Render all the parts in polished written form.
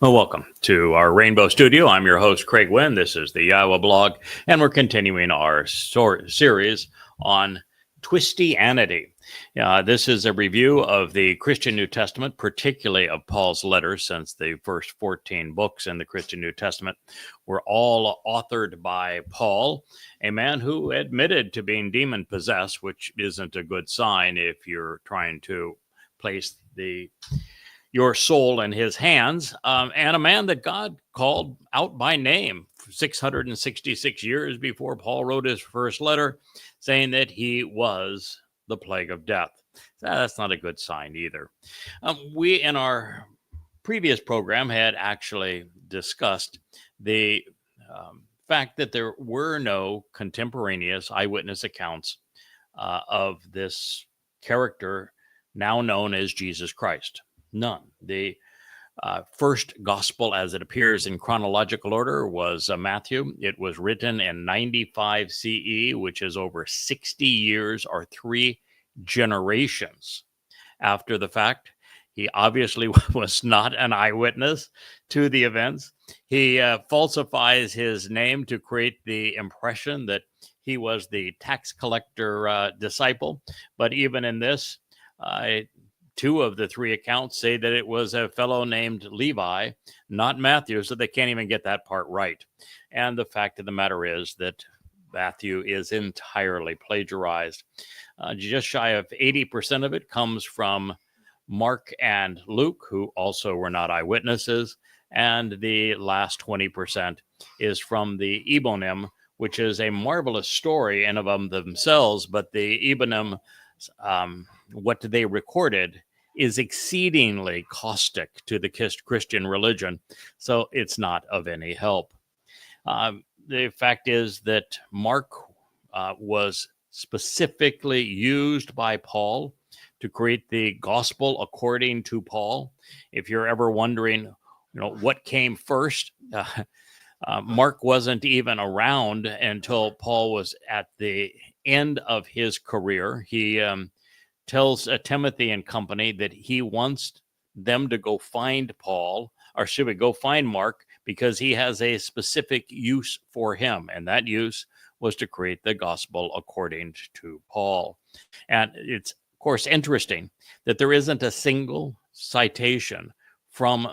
Well, welcome to our Rainbow Studio. I'm your host, Craig Wynn. This is the Iowa blog, and we're continuing our series on Twistianity. This is a review of the Christian New Testament, particularly of Paul's letters, since the first 14 books in the Christian New Testament were all authored by Paul, a man who admitted to being demon-possessed, which isn't a good sign if you're trying to place your soul in his hands, and a man that God called out by name 666 years before Paul wrote his first letter, saying that he was the plague of death. That's not a good sign either. We, in our previous program, had actually discussed the fact that there were no contemporaneous eyewitness accounts of this character now known as Jesus Christ. None. The first gospel, as it appears in chronological order, was Matthew. It was written in 95 CE, which is over 60 years or 3 generations after the fact. He obviously was not an eyewitness to the events. He falsifies his name to create the impression that he was the tax collector disciple. But even in this, 2 of the 3 accounts say that it was a fellow named Levi, not Matthew, so they can't even get that part right. And the fact of the matter is that Matthew is entirely plagiarized. Just shy of 80% of it comes from Mark and Luke, who also were not eyewitnesses, and the last 20% is from the Ebonim, which is a marvelous story in of themselves, but the Ebonim, what they recorded is exceedingly caustic to the Christian religion, so it's not of any help. The fact is that Mark was specifically used by Paul to create the gospel according to Paul. If you're ever wondering, what came first, Mark wasn't even around until Paul was at the end of his career. He tells Timothy and company that he wants them to go find Paul, or should we go find Mark, because he has a specific use for him, and that use was to create the gospel according to Paul. And it's, of course, interesting that there isn't a single citation from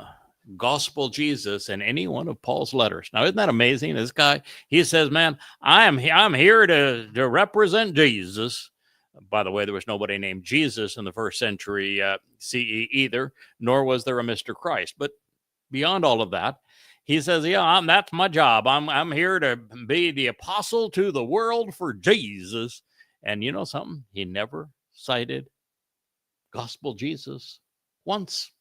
Gospel Jesus in any one of Paul's letters. Now, isn't that amazing? This guy, he says, man, I'm here to represent Jesus. By the way, there was nobody named Jesus in the first century CE either, nor was there a Mr. Christ. But beyond all of that, he says, that's my job. I'm here to be the apostle to the world for Jesus. And you know something? He never cited Gospel Jesus once.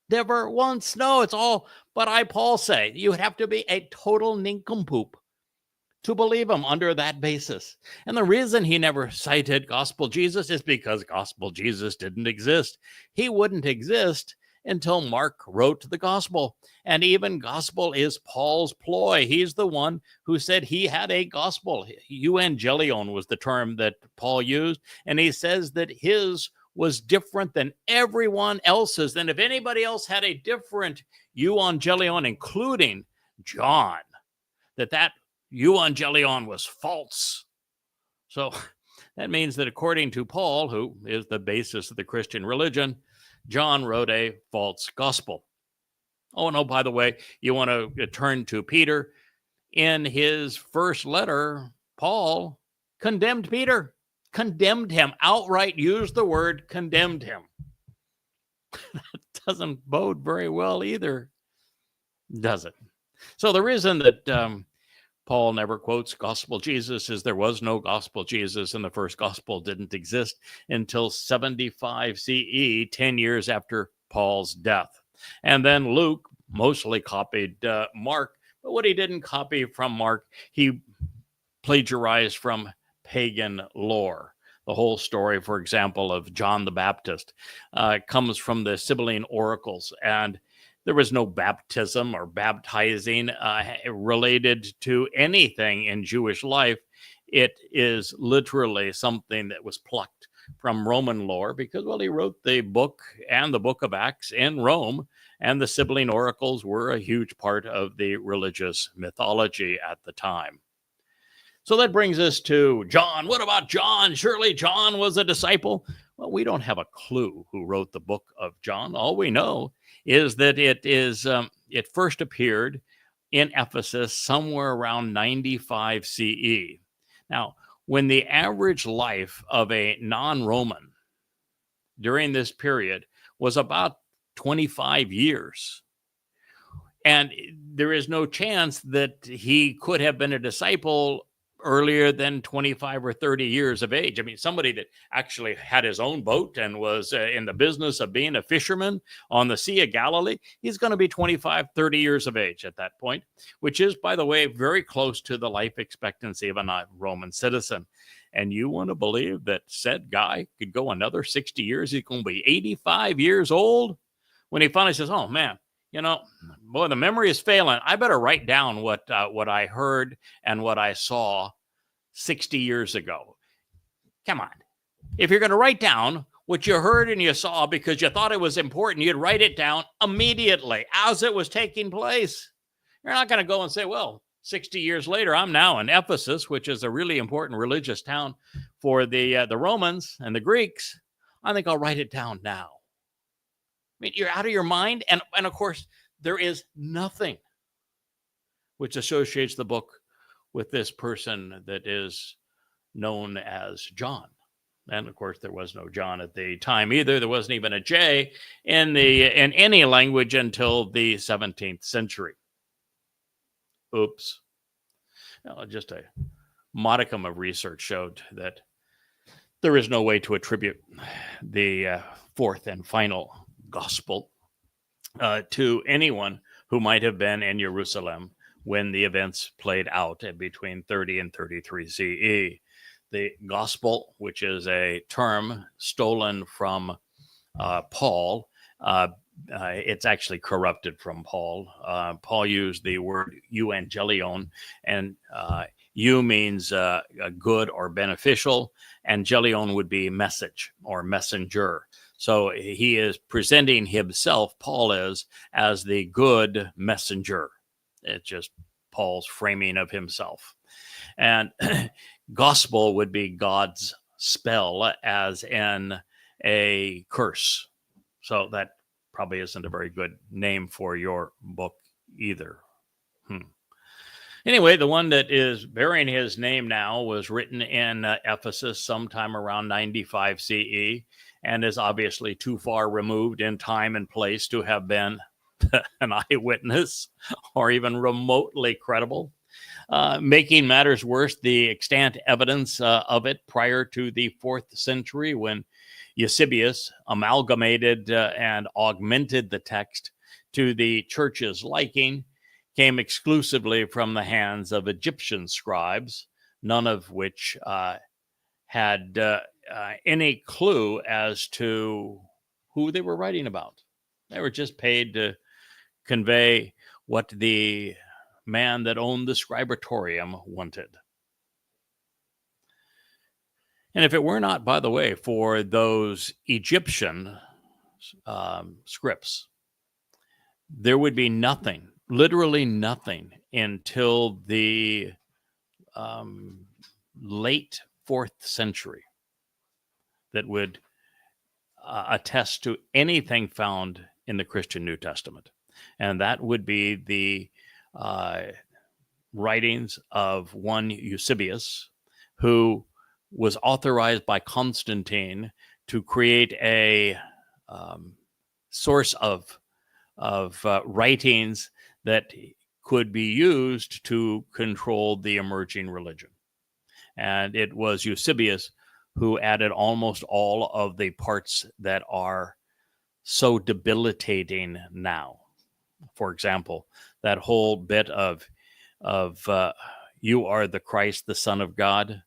Never once. No, it's all, but I, Paul, say. You would have to be a total nincompoop to believe him under that basis. And the reason he never cited Gospel Jesus is because Gospel Jesus didn't exist. He wouldn't exist until Mark wrote the gospel. And even gospel is Paul's ploy. He's the one who said he had a gospel. Evangelion was the term that Paul used. And he says that his was different than everyone else's. And if anybody else had a different evangelion, including John, that evangelion was false. So that means that according to Paul, who is the basis of the Christian religion, John wrote a false gospel. Oh, no, by the way, you want to turn to Peter. In his first letter, Paul condemned Peter, condemned him, outright used the word condemned him. That doesn't bode very well either, does it? So the reason that Paul never quotes Gospel Jesus is there was no Gospel Jesus, and the first gospel didn't exist until 75 CE, 10 years after Paul's death. And then Luke mostly copied Mark, but what he didn't copy from Mark, he plagiarized from pagan lore. The whole story, for example, of John the Baptist comes from the Sibylline oracles, and there was no baptism or baptizing related to anything in Jewish life. It is literally something that was plucked from Roman lore because, well, he wrote the book and the book of Acts in Rome, and the sibling oracles were a huge part of the religious mythology at the time. So that brings us to John. What about John? Surely John was a disciple. Well, we don't have a clue who wrote the book of John. All we know is that it first appeared in Ephesus somewhere around 95 CE. Now, when the average life of a non-Roman during this period was about 25 years, and there is no chance that he could have been a disciple earlier than 25 or 30 years of age. I mean, somebody that actually had his own boat and was in the business of being a fisherman on the Sea of Galilee, he's going to be 25, 30 years of age at that point, which is, by the way, very close to the life expectancy of a Roman citizen. And you want to believe that said guy could go another 60 years? He's going to be 85 years old when he finally says, oh, man, you know, boy, the memory is failing. I better write down what I heard and what I saw 60 years ago. Come on. If you're going to write down what you heard and you saw because you thought it was important, you'd write it down immediately as it was taking place. You're not going to go and say, well, 60 years later, I'm now in Ephesus, which is a really important religious town for the Romans and the Greeks. I think I'll write it down now. I mean, you're out of your mind. And of course, there is nothing which associates the book with this person that is known as John. And of course, there was no John at the time either. There wasn't even a J in any language until the 17th century. Oops. Well, just a modicum of research showed that there is no way to attribute the fourth and final gospel to anyone who might have been in Jerusalem when the events played out between 30 and 33 CE. The gospel, which is a term stolen from Paul, it's actually corrupted from Paul. Paul used the word euangelion, and eu means good or beneficial, and gelion would be message or messenger. So he is presenting himself, Paul is, as the good messenger. It's just Paul's framing of himself. And gospel would be God's spell, as in a curse. So that probably isn't a very good name for your book either. Anyway, the one that is bearing his name now was written in Ephesus sometime around 95 CE, and is obviously too far removed in time and place to have been an eyewitness or even remotely credible. Making matters worse, the extant evidence of it prior to the 4th century, when Eusebius amalgamated and augmented the text to the church's liking, came exclusively from the hands of Egyptian scribes, none of which had any clue as to who they were writing about. They were just paid to convey what the man that owned the scribatorium wanted. And if it were not, by the way, for those Egyptian scripts, there would be nothing, literally nothing, until the late 4th century that would attest to anything found in the Christian New Testament. And that would be the writings of one Eusebius, who was authorized by Constantine to create a source of writings that could be used to control the emerging religion. And it was Eusebius who added almost all of the parts that are so debilitating now. For example, that whole bit of you are the Christ, the Son of God.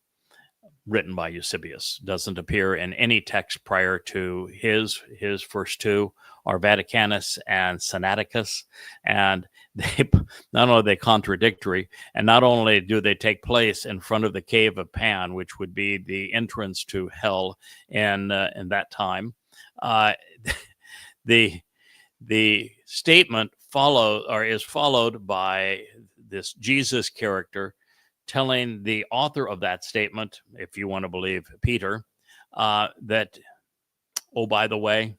written by Eusebius. Doesn't appear in any text prior to his first two are Vaticanus and Sinaiticus, and they not only are they contradictory, and not only do they take place in front of the cave of Pan, which would be the entrance to hell in that time. The statement is followed by this Jesus character telling the author of that statement, if you want to believe Peter, that, oh, by the way,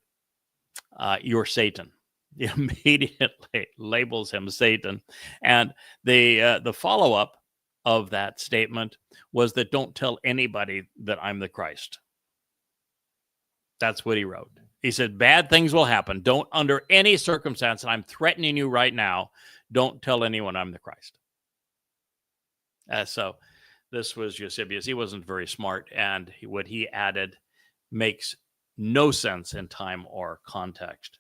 you're Satan. He immediately labels him Satan. And the follow-up of that statement was that don't tell anybody that I'm the Christ. That's what he wrote. He said, bad things will happen. Don't, under any circumstance, and I'm threatening you right now, don't tell anyone I'm the Christ. So this was Eusebius. He wasn't very smart, and what he added makes no sense in time or context.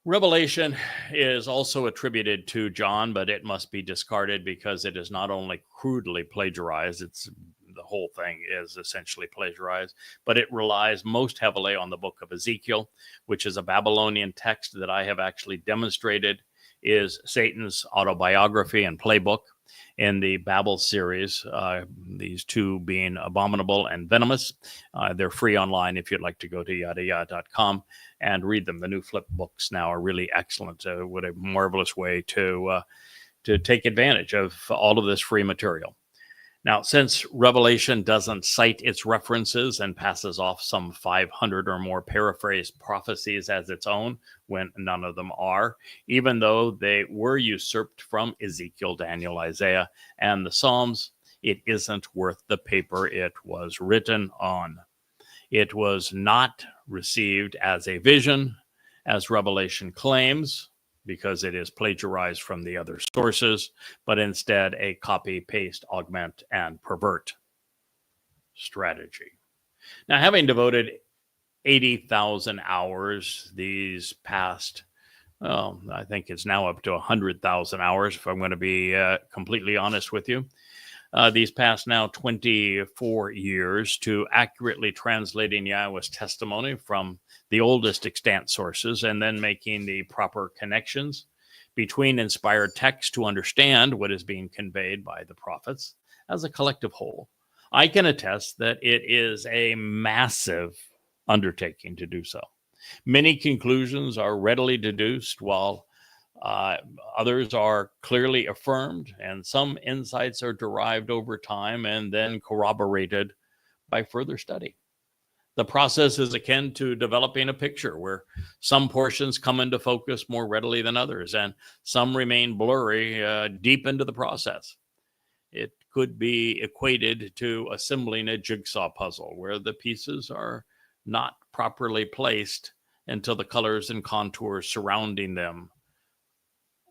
Revelation is also attributed to John, but it must be discarded because it is not only crudely plagiarized, the whole thing is essentially plagiarized, but it relies most heavily on the book of Ezekiel, which is a Babylonian text that I have actually demonstrated is Satan's autobiography and playbook in the Babel series, these two being Abominable and Venomous. They're free online if you'd like to go to yadayah.com and read them. The new flip books now are really excellent. What a marvelous way to take advantage of all of this free material. Now, since Revelation doesn't cite its references and passes off some 500 or more paraphrased prophecies as its own, when none of them are, even though they were usurped from Ezekiel, Daniel, Isaiah, and the Psalms, it isn't worth the paper it was written on. It was not received as a vision, as Revelation claims, because it is plagiarized from the other sources, but instead a copy, paste, augment, and pervert strategy. Now, having devoted 80,000 hours these past, well, I think it's now up to 100,000 hours, if I'm going to be completely honest with you, these past now 24 years to accurately translating Yahweh's testimony from the oldest extant sources and then making the proper connections between inspired texts to understand what is being conveyed by the prophets as a collective whole. I can attest that it is a massive undertaking to do so. Many conclusions are readily deduced, while others are clearly affirmed, and some insights are derived over time and then corroborated by further study. The process is akin to developing a picture where some portions come into focus more readily than others, and some remain blurry deep into the process. It could be equated to assembling a jigsaw puzzle where the pieces are not properly placed until the colors and contours surrounding them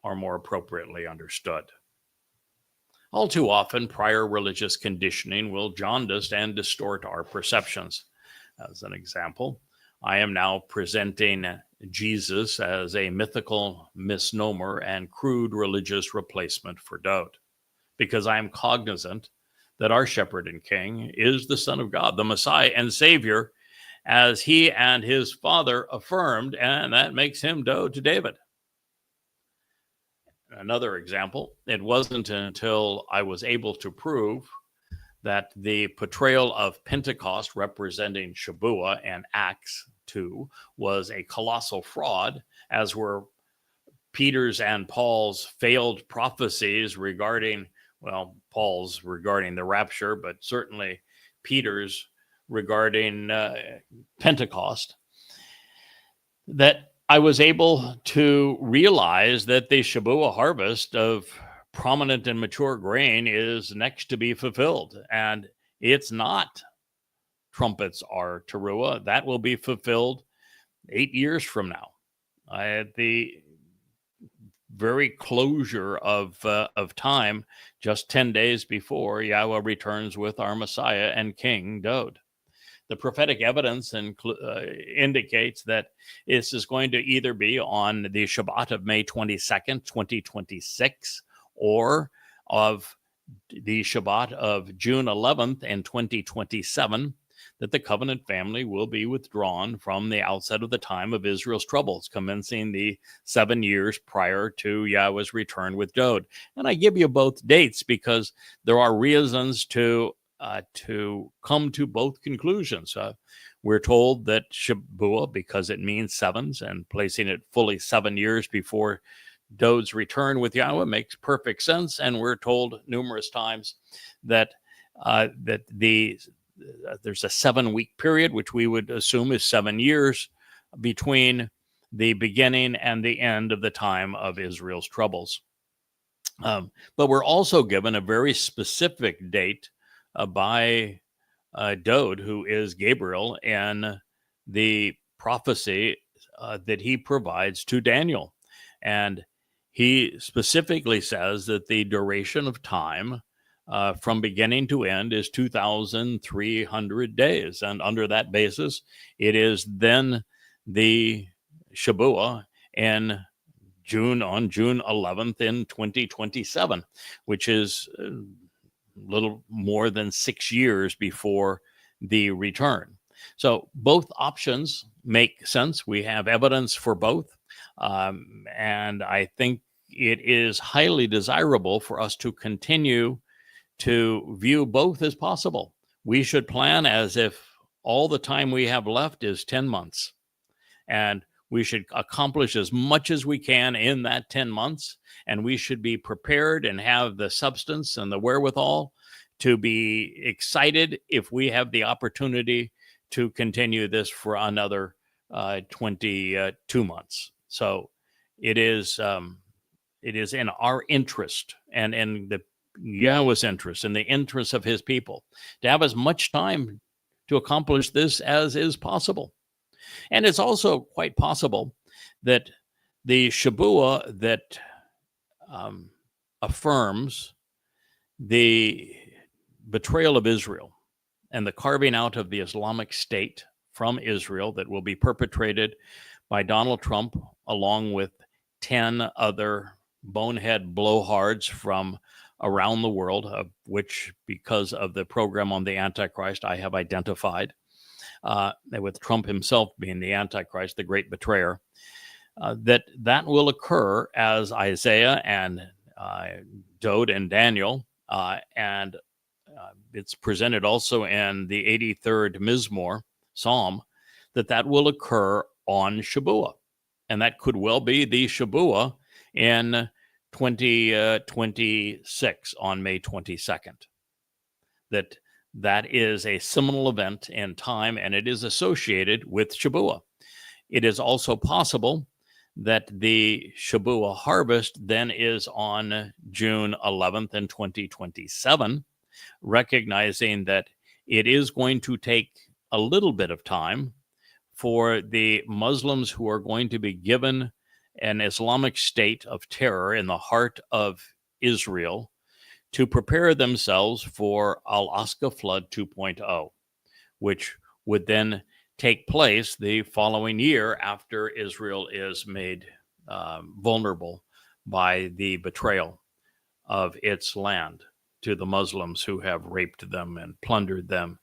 are more appropriately understood. All too often, prior religious conditioning will jaundice and distort our perceptions. As an example, I am now presenting Jesus as a mythical misnomer and crude religious replacement for Dowd, because I am cognizant that our shepherd and king is the Son of God, the Messiah and Savior, as he and his father affirmed, and that makes him Dowd to David. Another example, it wasn't until I was able to prove that the portrayal of Pentecost representing Shabuah and Acts 2 was a colossal fraud, as were Peter's and Paul's failed prophecies regarding, well, Paul's regarding the rapture, but certainly Peter's regarding Pentecost, that I was able to realize that the Shabuah harvest of prominent and mature grain is next to be fulfilled. And it's not trumpets are teruah. That will be fulfilled 8 years from now. At the very closure of time, just 10 days before Yahweh returns with our Messiah and King Dowd. The prophetic evidence indicates that this is going to either be on the Shabbat of May 22nd, 2026, or of the Shabbat of June 11th in 2027, that the covenant family will be withdrawn from the outset of the time of Israel's troubles, commencing the 7 years prior to Yahweh's return with Dod. And I give you both dates because there are reasons to come to both conclusions. We're told that Shabuah, because it means sevens, and placing it fully 7 years before Dod's return with Yahweh makes perfect sense. And we're told numerous times that there's a 7-week period, which we would assume is 7 years, between the beginning and the end of the time of Israel's troubles. But we're also given a very specific date by Dod, who is Gabriel, in the prophecy that he provides to Daniel. And he specifically says that the duration of time from beginning to end is 2,300 days. And under that basis, it is then the Shabuah on June 11th in 2027, which is a little more than 6 years before the return. So both options make sense. We have evidence for both. And I think it is highly desirable for us to continue to view both as possible. We should plan as if all the time we have left is 10 months. And we should accomplish as much as we can in that 10 months. And we should be prepared and have the substance and the wherewithal to be excited if we have the opportunity to continue this for another 22 months. So it is in our interest and in the Yahweh's interest, in the interest of his people, to have as much time to accomplish this as is possible. And it's also quite possible that the Shabuah that affirms the betrayal of Israel and the carving out of the Islamic State from Israel that will be perpetrated by Donald Trump, along with 10 other bonehead blowhards from around the world, of which, because of the program on the Antichrist, I have identified, with Trump himself being the Antichrist, the great betrayer, that will occur as Isaiah and Dod and Daniel, and it's presented also in the 83rd Mizmor Psalm, that will occur on Shabuah. And that could well be the Shabuah in 2026 on May 22nd. That is a seminal event in time, and it is associated with Shabuah. It is also possible that the Shabuah harvest then is on June 11th in 2027, recognizing that it is going to take a little bit of time for the Muslims who are going to be given an Islamic state of terror in the heart of Israel to prepare themselves for Al-Aqsa Flood 2.0, which would then take place the following year after Israel is made vulnerable by the betrayal of its land to the Muslims who have raped them and plundered them,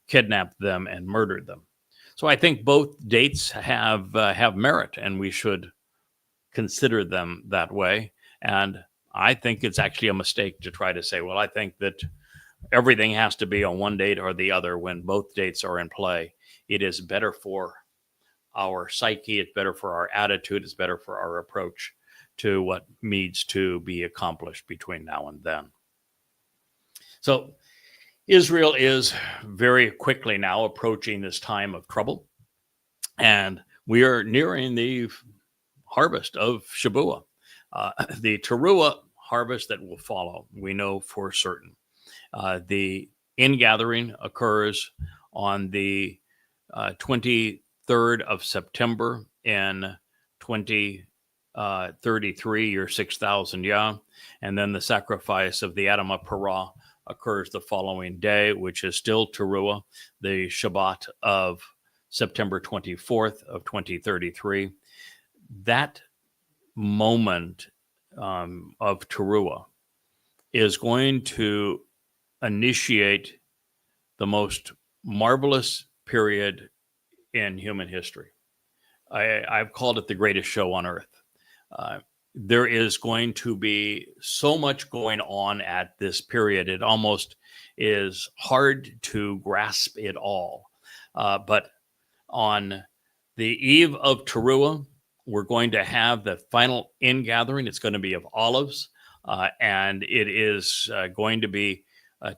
kidnapped them, and murdered them. So I think both dates have merit, and we should consider them that way. And I think it's actually a mistake to try to say, well, I think that everything has to be on one date or the other when both dates are in play. It is better for our psyche, it's better for our attitude, it's better for our approach to what needs to be accomplished between now and then. So Israel is very quickly now approaching this time of trouble, and we are nearing the harvest of Shabuah. The Teruah harvest that will follow, we know for certain. The ingathering occurs on the 23rd of September in 2033, year 6000 Yah, and then the sacrifice of the Adamah Parah occurs the following day, which is still Teruah, the Shabbat of September 24th of 2033. That moment of Teruah is going to initiate the most marvelous period in human history. I've called it the greatest show on earth. There is going to be so much going on at this period. It almost is hard to grasp it all. But on the eve of Teruah, we're going to have the final ingathering. It's going to be of olives, and it is going to be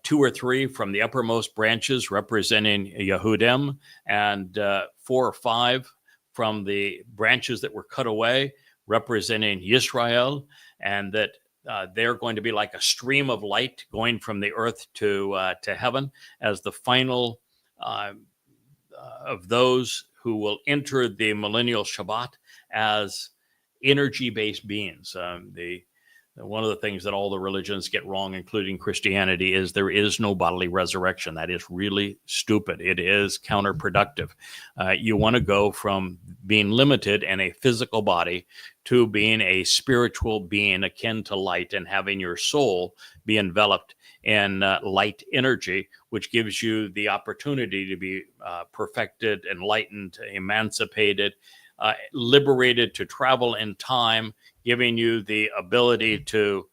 2 or 3 from the uppermost branches representing Yehudim, and 4 or 5 from the branches that were cut away representing Yisrael, and that they're going to be like a stream of light going from the earth to heaven as the final of those who will enter the millennial Shabbat as energy-based beings. One of the things that all the religions get wrong, including Christianity, is there is no bodily resurrection. That is really stupid. It is counterproductive. You want to go from being limited in a physical body to being a spiritual being akin to light and having your soul be enveloped in light energy, which gives you the opportunity to be perfected, enlightened, emancipated, liberated to travel in time, giving you the ability to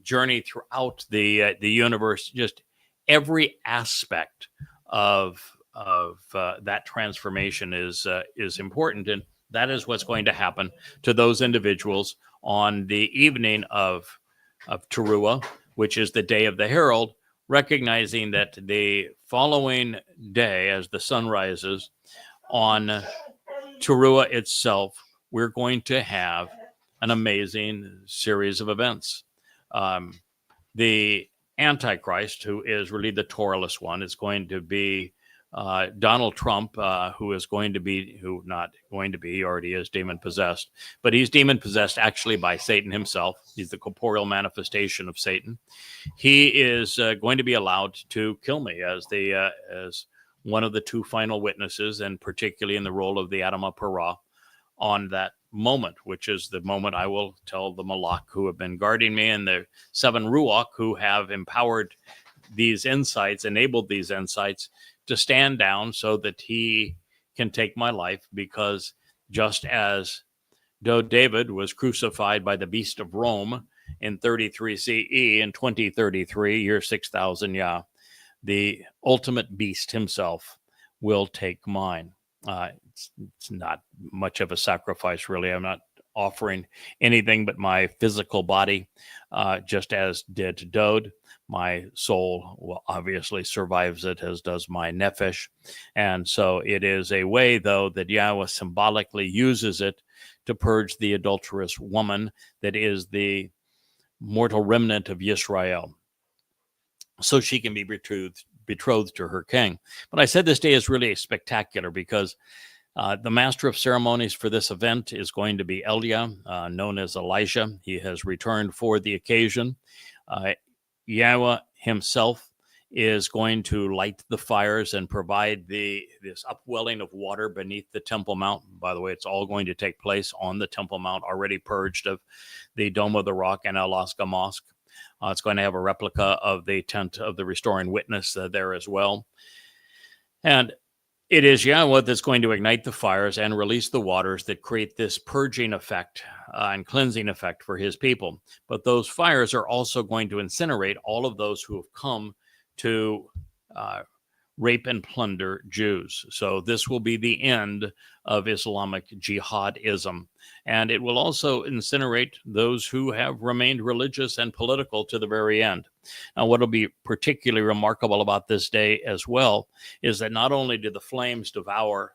journey throughout the universe. Just every aspect of that transformation is important, and that is what's going to happen to those individuals on the evening of Teruah, which is the day of the herald, recognizing that the following day, as the sun rises on Teruah itself, we're going to have an amazing series of events. The Antichrist, who is really the Torahless one, is going to be Donald Trump, who already is demon possessed, but he's demon possessed actually by Satan himself. He's the corporeal manifestation of Satan. He is going to be allowed to kill me as one of the 2 final witnesses, and particularly in the role of the Adama Parah on that moment, which is the moment I will tell the Malak who have been guarding me and the 7 Ruach who have empowered these insights, enabled these insights, to stand down so that he can take my life, because just as David was crucified by the beast of Rome in 33 CE, in 2033, year 6000, the ultimate beast himself will take mine. It's not much of a sacrifice, really. I'm not offering anything but my physical body, just as did Dode. My soul obviously survives it, as does my nephesh. And so it is a way, though, that Yahweh symbolically uses it to purge the adulterous woman that is the mortal remnant of Yisrael, so she can be betrothed to her king. But I said this day is really spectacular because the master of ceremonies for this event is going to be Elia, known as Elijah. He has returned for the occasion. Yahweh himself is going to light the fires and provide this upwelling of water beneath the Temple Mount. By the way, it's all going to take place on the Temple Mount, already purged of the Dome of the Rock and Al-Aqsa Mosque. It's going to have a replica of the tent of the Restoring Witness there as well. And it is Yahweh that's going to ignite the fires and release the waters that create this purging effect and cleansing effect for his people. But those fires are also going to incinerate all of those who have come to rape and plunder Jews. So this will be the end of Islamic jihadism. And it will also incinerate those who have remained religious and political to the very end. Now, what will be particularly remarkable about this day as well is that not only do the flames devour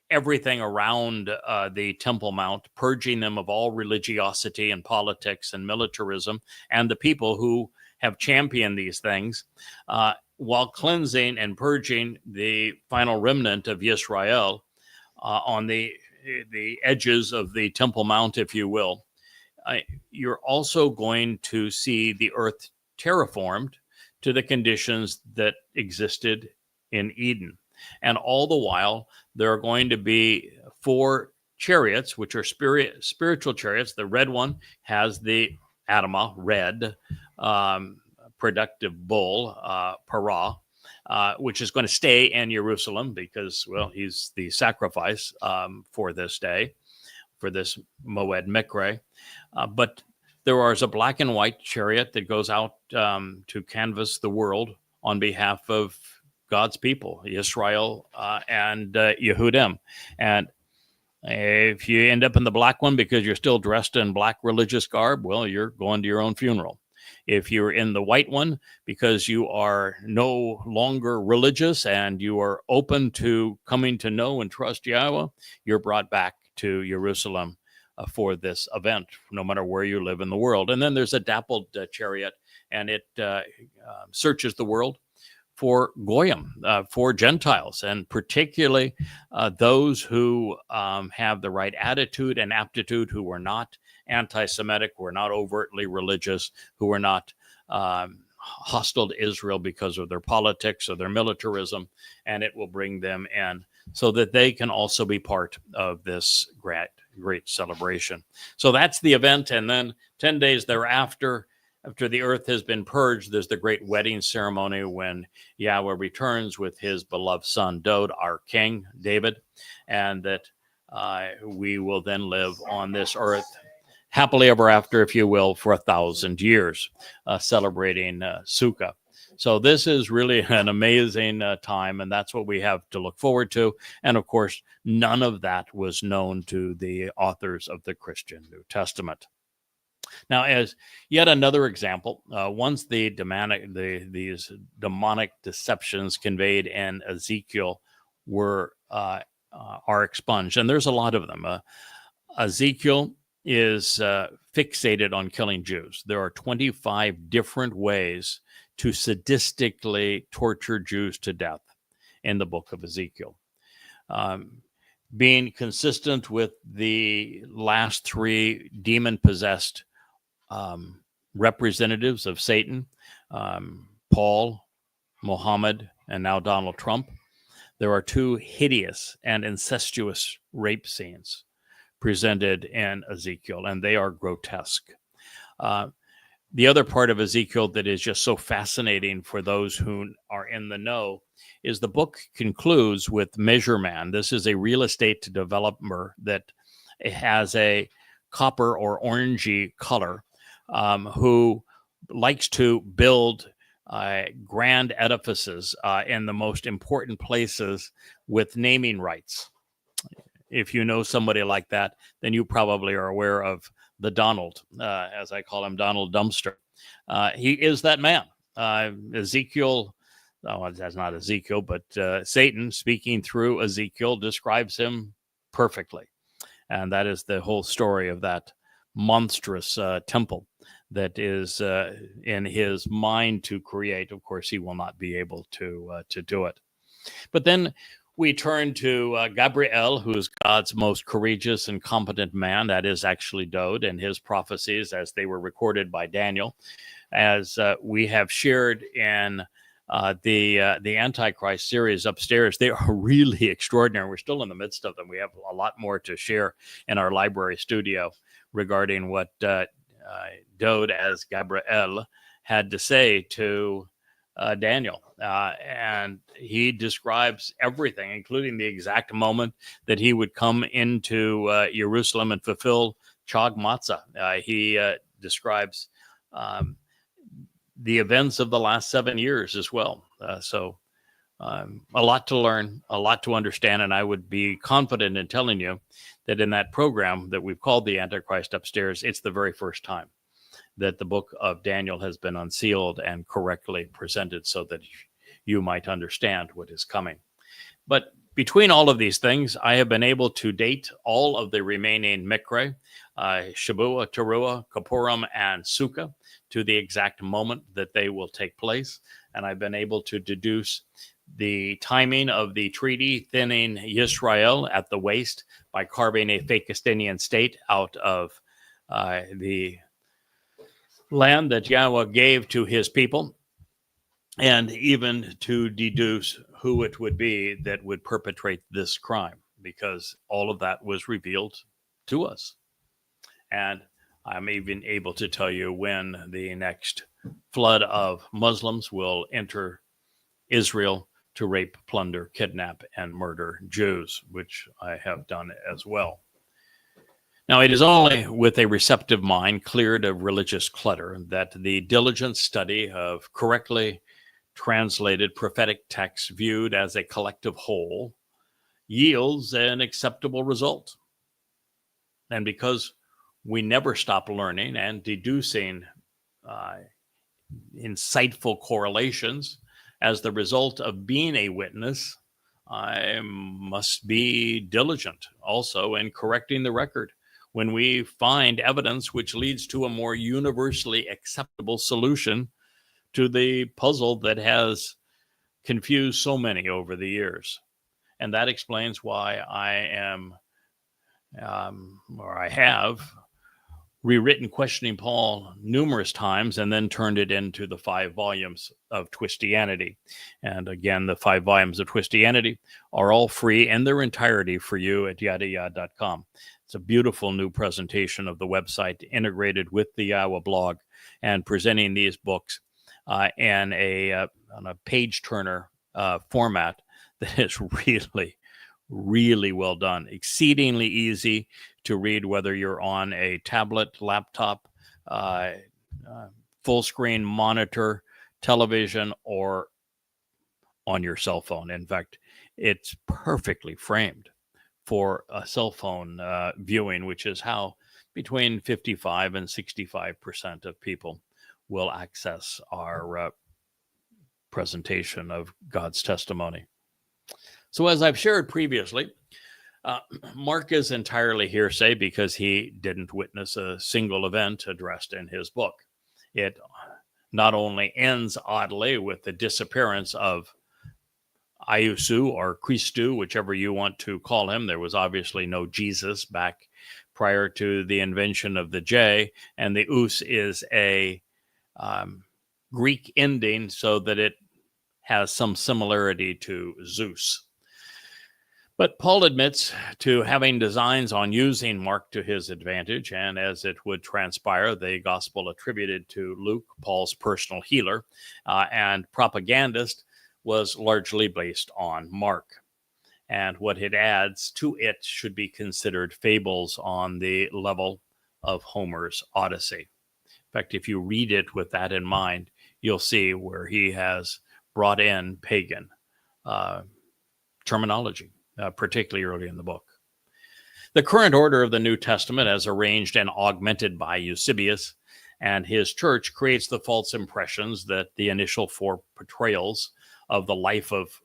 everything around the Temple Mount, purging them of all religiosity and politics and militarism, and the people who have championed these things, while cleansing and purging the final remnant of Yisrael on the edges of the Temple Mount, if you will. You're also going to see the earth terraformed to the conditions that existed in Eden. And all the while, there are going to be 4 chariots, which are spiritual chariots. The red one has the Adamah, red, productive bull, Parah, which is going to stay in Jerusalem because, well, he's the sacrifice for this day, for this Moed Mikre. But there is a black and white chariot that goes out to canvass the world on behalf of God's people, Israel and Yehudim. And if you end up in the black one because you're still dressed in black religious garb, well, you're going to your own funeral. If you're in the white one because you are no longer religious and you are open to coming to know and trust Yahweh, you're brought back to Jerusalem for this event, no matter where you live in the world. And then there's a dappled chariot, and it searches the world for Goyim, for Gentiles, and particularly those who have the right attitude and aptitude, who are not anti-Semitic, who are not overtly religious, who are not hostile to Israel because of their politics or their militarism, and it will bring them in so that they can also be part of this great celebration. So that's the event, and then 10 days thereafter, after the earth has been purged, there's the great wedding ceremony when Yahweh returns with his beloved son, Dod, our king, David, and that we will then live on this earth happily ever after, if you will, for 1,000 years, celebrating Sukkah. So this is really an amazing time, and that's what we have to look forward to. And of course, none of that was known to the authors of the Christian New Testament. Now, as yet another example, once these demonic deceptions conveyed in Ezekiel are expunged, and there's a lot of them. Ezekiel is fixated on killing Jews. There are 25 different ways to sadistically torture Jews to death in the book of Ezekiel. Being consistent with the last three demon-possessed representatives of Satan, Paul, Mohammed, and now Donald Trump, there are two hideous and incestuous rape scenes presented in Ezekiel, and they are grotesque. The other part of Ezekiel that is just so fascinating for those who are in the know is the book concludes with Measure Man. This is a real estate developer that has a copper or orangey color, who likes to build grand edifices in the most important places with naming rights. If you know somebody like that, then you probably are aware of the Donald, as I call him, Donald Dumpster. He is that man. Ezekiel, that's not Ezekiel, but Satan, speaking through Ezekiel, describes him perfectly. And that is the whole story of that monstrous temple that is in his mind to create. Of course, he will not be able to do it. But then we turn to Gabriel, who is God's most courageous and competent man. That is actually Dod, and his prophecies as they were recorded by Daniel. As we have shared in the Antichrist series upstairs, they are really extraordinary. We're still in the midst of them. We have a lot more to share in our library studio regarding what Dod as Gabriel had to say to Daniel. And he describes everything, including the exact moment that he would come into Jerusalem and fulfill Chag Matzah. He describes the events of the last 7 years as well. So a lot to learn, a lot to understand, and I would be confident in telling you that in that program that we've called the Antichrist Upstairs, it's the very first time that the book of Daniel has been unsealed and correctly presented so that you might understand what is coming. But between all of these things, I have been able to date all of the remaining Mikre, Shavua, Teruah, Kippurim, and Sukkah to the exact moment that they will take place. And I've been able to deduce the timing of the treaty thinning Yisrael at the waist by carving a fake Palestinian state out of the land that Yahweh gave to his people, and even to deduce who it would be that would perpetrate this crime, because all of that was revealed to us. And I'm even able to tell you when the next flood of Muslims will enter Israel to rape, plunder, kidnap, and murder Jews, which I have done as well. Now, it is only with a receptive mind cleared of religious clutter that the diligent study of correctly translated prophetic texts viewed as a collective whole yields an acceptable result. And because we never stop learning and deducing insightful correlations as the result of being a witness, I must be diligent also in correcting the record when we find evidence which leads to a more universally acceptable solution to the puzzle that has confused so many over the years. And that explains why I am, or I have, rewritten Questioning Paul numerous times and then turned it into the 5 volumes of Twistianity. And again, the 5 volumes of Twistianity are all free in their entirety for you at yadayad.com. It's a beautiful new presentation of the website integrated with the Iowa blog and presenting these books in on a page turner format that is really well done. Exceedingly easy to read, whether you're on a tablet, laptop, full screen monitor, television, or on your cell phone. In fact, it's perfectly framed for a cell phone viewing, which is how between 55 and 65% of people will access our presentation of God's testimony. So as I've shared previously, Mark is entirely hearsay because he didn't witness a single event addressed in his book. It not only ends oddly with the disappearance of Iesu or Christu, whichever you want to call him. There was obviously no Jesus back prior to the invention of the J, and the us is a Greek ending so that it has some similarity to Zeus. But Paul admits to having designs on using Mark to his advantage, and as it would transpire, the gospel attributed to Luke, Paul's personal healer and propagandist, was largely based on Mark. And what it adds to it should be considered fables on the level of Homer's Odyssey. In fact, if you read it with that in mind, you'll see where he has brought in pagan terminology, particularly early in the book. The current order of the New Testament, as arranged and augmented by Eusebius and his church, creates the false impressions that the initial 4 portrayals of the life of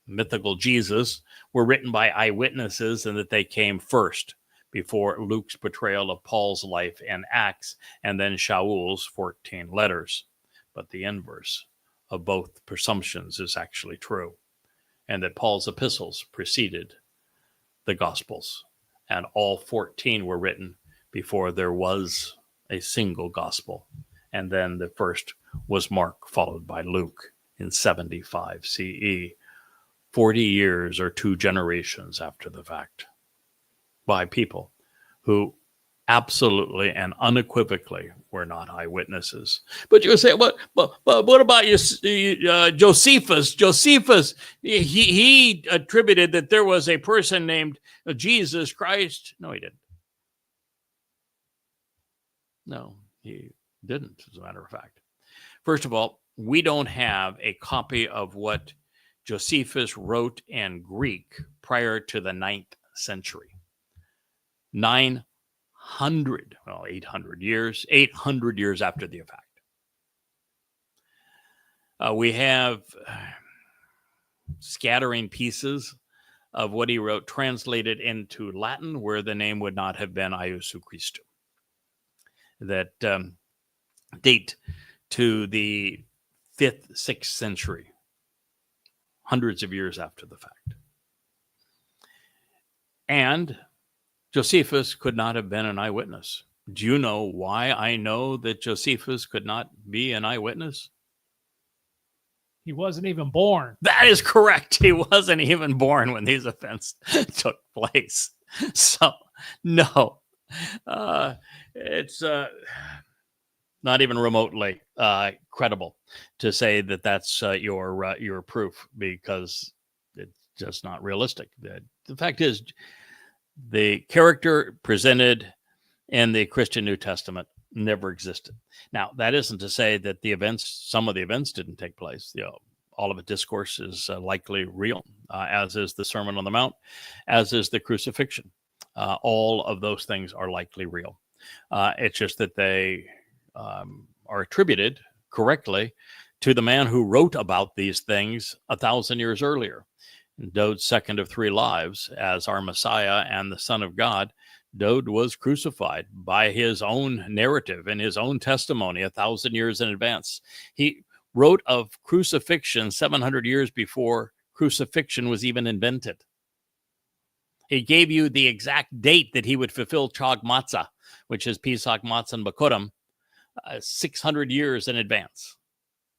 mythical Jesus were written by eyewitnesses and that they came first before Luke's portrayal of Paul's life in Acts and then Shaul's 14 letters. But the inverse of both presumptions is actually true, and that Paul's epistles preceded the Gospels, and all 14 were written before there was a single gospel. And then the first was Mark, followed by Luke in 75 CE, 40 years or 2 generations after the fact, by people who absolutely and unequivocally were not eyewitnesses. But you say, but what about Josephus? Josephus, he attributed that there was a person named Jesus Christ. No, he didn't. No, he didn't, as a matter of fact. First of all, we don't have a copy of what Josephus wrote in Greek prior to the 9th century. 800 years after the fact. We have scattering pieces of what he wrote translated into Latin, where the name would not have been Iesu Christu, that date to the 5th, 6th century, hundreds of years after the fact. And Josephus could not have been an eyewitness. Do you know why I know that Josephus could not be an eyewitness? He wasn't even born. That is correct. He wasn't even born when these events took place. So, no, It's not even remotely credible to say that that's your proof, because it's just not realistic. The fact is, the character presented in the Christian New Testament never existed. Now, that isn't to say that some of the events didn't take place. Olivet Discourse is likely real, as is the Sermon on the Mount, as is the crucifixion. All of those things are likely real. It's just that they are attributed correctly to the man who wrote about these things 1,000 years earlier. Dode's second of three lives as our Messiah and the Son of God, Dode was crucified by his own narrative and his own testimony 1,000 years in advance. He wrote of crucifixion 700 years before crucifixion was even invented. He gave you the exact date that he would fulfill Chag Matzah, which is Pesach, Matzah, and Bikurim, 600 years in advance,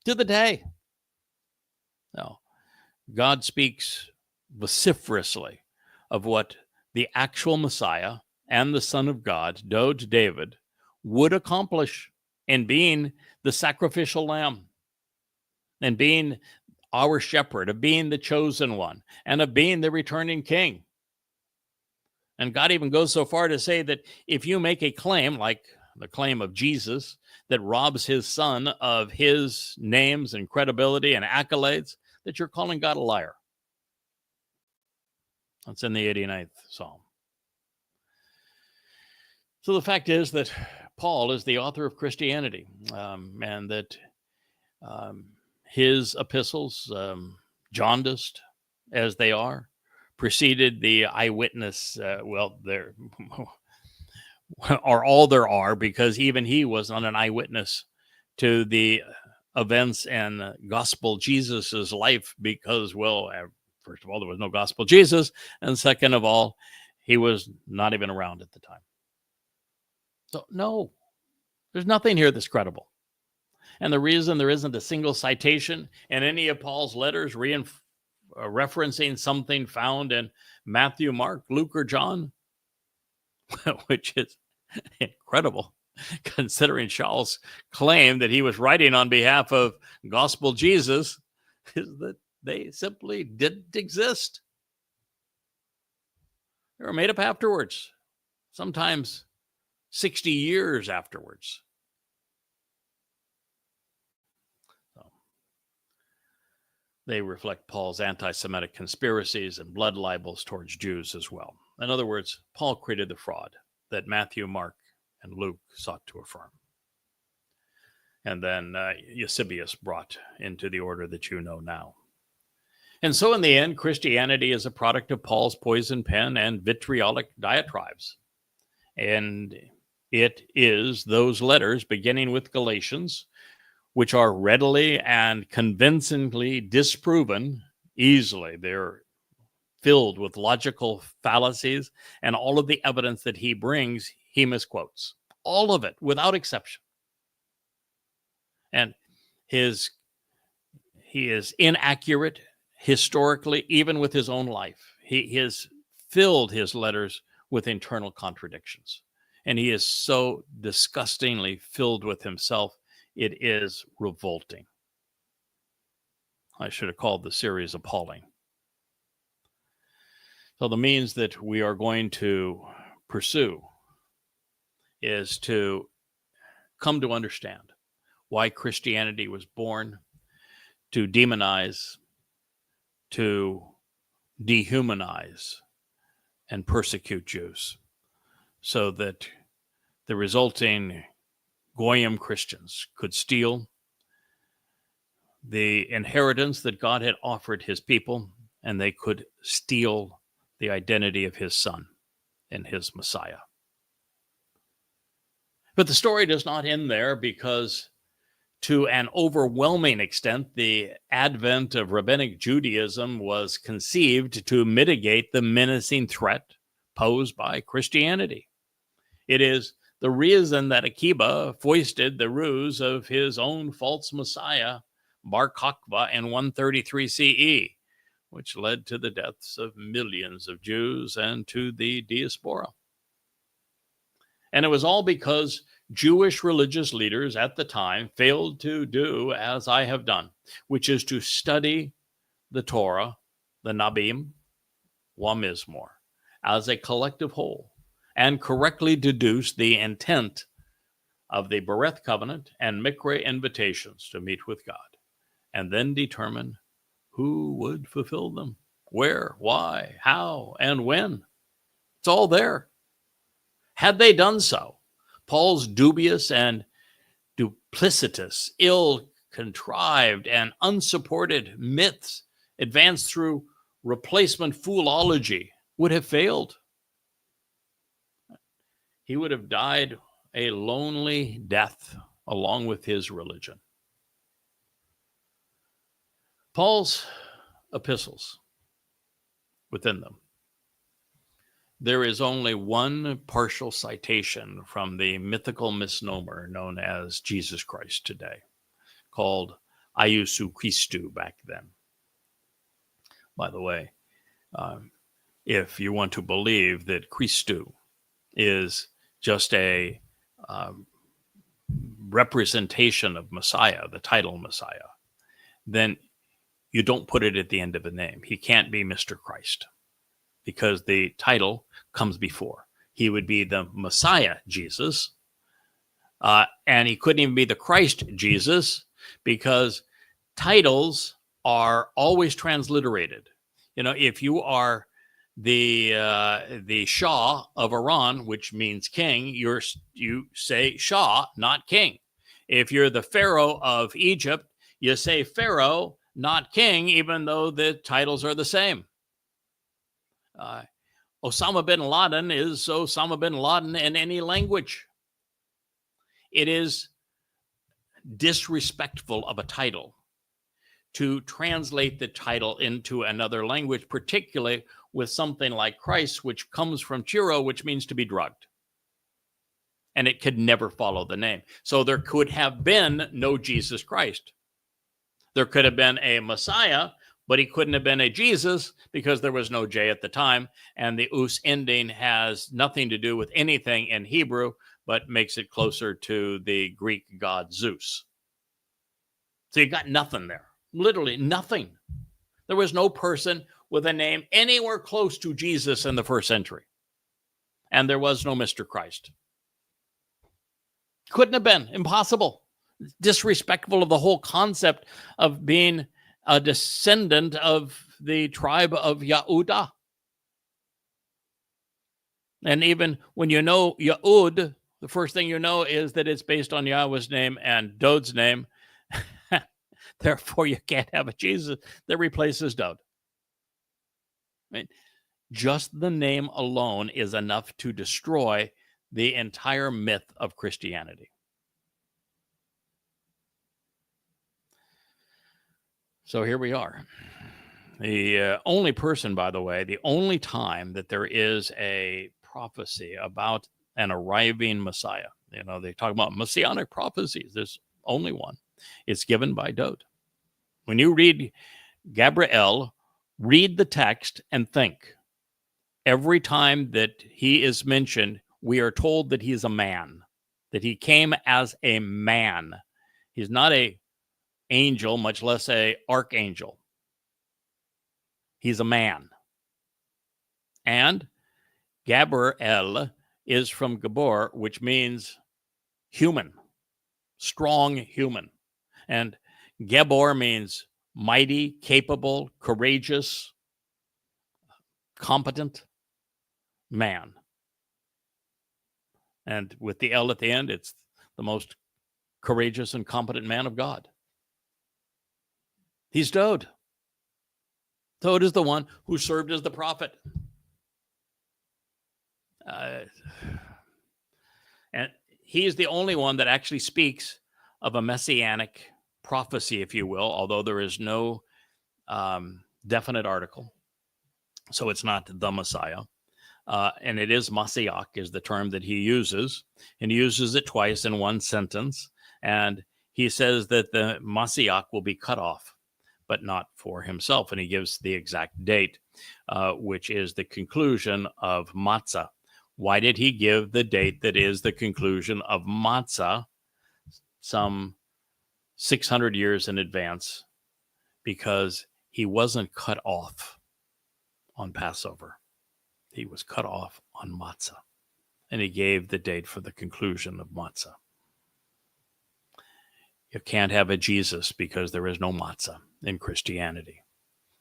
to the day. No. God speaks vociferously of what the actual Messiah and the Son of God, Dode David, would accomplish in being the sacrificial lamb, and being our shepherd, of being the chosen one, and of being the returning king. And God even goes so far to say that if you make a claim, like the claim of Jesus, that robs his son of his names and credibility and accolades, that you're calling God a liar. That's in the 89th Psalm. So the fact is that Paul is the author of Christianity, and that his epistles, jaundiced as they are, preceded the eyewitness. There are all there are, because even he was not an eyewitness to the events and gospel Jesus's life, because, first of all, there was no gospel Jesus, and second of all, he was not even around at the time. So no, there's nothing here that's credible. And the reason there isn't a single citation in any of Paul's letters referencing something found in Matthew, Mark, Luke, or John, which is incredible, considering Shaul's claim that he was writing on behalf of gospel Jesus, is that they simply didn't exist. They were made up afterwards, sometimes 60 years afterwards. They reflect Paul's anti-Semitic conspiracies and blood libels towards Jews as well. In other words, Paul created the fraud that Matthew, Mark, and Luke sought to affirm. And then Eusebius brought into the order that you know now. And so in the end, Christianity is a product of Paul's poison pen and vitriolic diatribes. And it is those letters, beginning with Galatians, which are readily and convincingly disproven easily. They're filled with logical fallacies, and all of the evidence that he brings, he misquotes. All of it, without exception. And he is inaccurate historically, even with his own life. He has filled his letters with internal contradictions. And he is so disgustingly filled with himself, it is revolting. I should have called the series Appalling. So the means that we are going to pursue is to come to understand why Christianity was born, to demonize, to dehumanize, and persecute Jews, so that the resulting Goyim Christians could steal the inheritance that God had offered his people, and they could steal the identity of his son and his Messiah. But the story does not end there, because to an overwhelming extent, the advent of rabbinic Judaism was conceived to mitigate the menacing threat posed by Christianity. It is the reason that Akiba foisted the ruse of his own false Messiah, Bar Kokhba, in 133 CE, which led to the deaths of millions of Jews and to the diaspora. And it was all because Jewish religious leaders at the time failed to do as I have done, which is to study the Torah, the Nabim, wa Mizmor, as a collective whole, and correctly deduce the intent of the Bereth covenant and Mikra invitations to meet with God, and then determine who would fulfill them, where, why, how, and when. It's all there. Had they done so, Paul's dubious and duplicitous, ill-contrived, and unsupported myths advanced through replacement foolology would have failed. He would have died a lonely death along with his religion. Paul's epistles, within them, there is only one partial citation from the mythical misnomer known as Jesus Christ today, called Iousu Christou back then. By the way, if you want to believe that Christou is just a representation of Messiah, the title Messiah, then you don't put it at the end of the name. He can't be Mr. Christ, because the title comes before. He would be the Messiah Jesus, and he couldn't even be the Christ Jesus, because titles are always transliterated. You know, if you are the Shah of Iran, which means king, you say Shah, not king. If you're the Pharaoh of Egypt, you say Pharaoh, not king, even though the titles are the same. Osama bin Laden is Osama bin Laden in any language. It is disrespectful of a title to translate the title into another language, particularly with something like Christ, which comes from chiro, which means to be drugged. And it could never follow the name. So there could have been no Jesus Christ. There could have been a Messiah, but he couldn't have been a Jesus because there was no J at the time. And the us ending has nothing to do with anything in Hebrew, but makes it closer to the Greek god Zeus. So you got nothing there. Literally nothing. There was no person with a name anywhere close to Jesus in the first century. And there was no Mr. Christ. Couldn't have been. Impossible. Disrespectful of the whole concept of being a descendant of the tribe of Yehuda. And even when you know Yehud, the first thing you know is that it's based on Yahweh's name and Dod's name. Therefore, you can't have a Jesus that replaces Dod. I mean, just the name alone is enough to destroy the entire myth of Christianity. So here we are. The only person, by the way, the only time that there is a prophecy about an arriving Messiah. You know, they talk about messianic prophecies. There's only one. It's given by Dod. When you read Gabriel, read the text and think. Every time that he is mentioned, we are told that he is a man, that he came as a man. He's not an angel, much less an archangel. He's a man. And Gabriel is from Gabor, which means human, strong human. And Gebor means mighty, capable, courageous, competent man. And with the L at the end, it's the most courageous and competent man of God. He's Dod. Dod is the one who served as the prophet. And he's the only one that actually speaks of a messianic prophecy, if you will, although there is no definite article. So it's not the Messiah. And it is Masiach is the term that he uses. And he uses it twice in one sentence. And he says that the Masiach will be cut off, but not for himself. And he gives the exact date, which is the conclusion of Matzah, Why did he give the date that is the conclusion of Matzah some 600 years in advance? Because he wasn't cut off on Passover. He was cut off on Matzah. And he gave the date for the conclusion of Matzah. You can't have a Jesus because there is no Matzah in Christianity.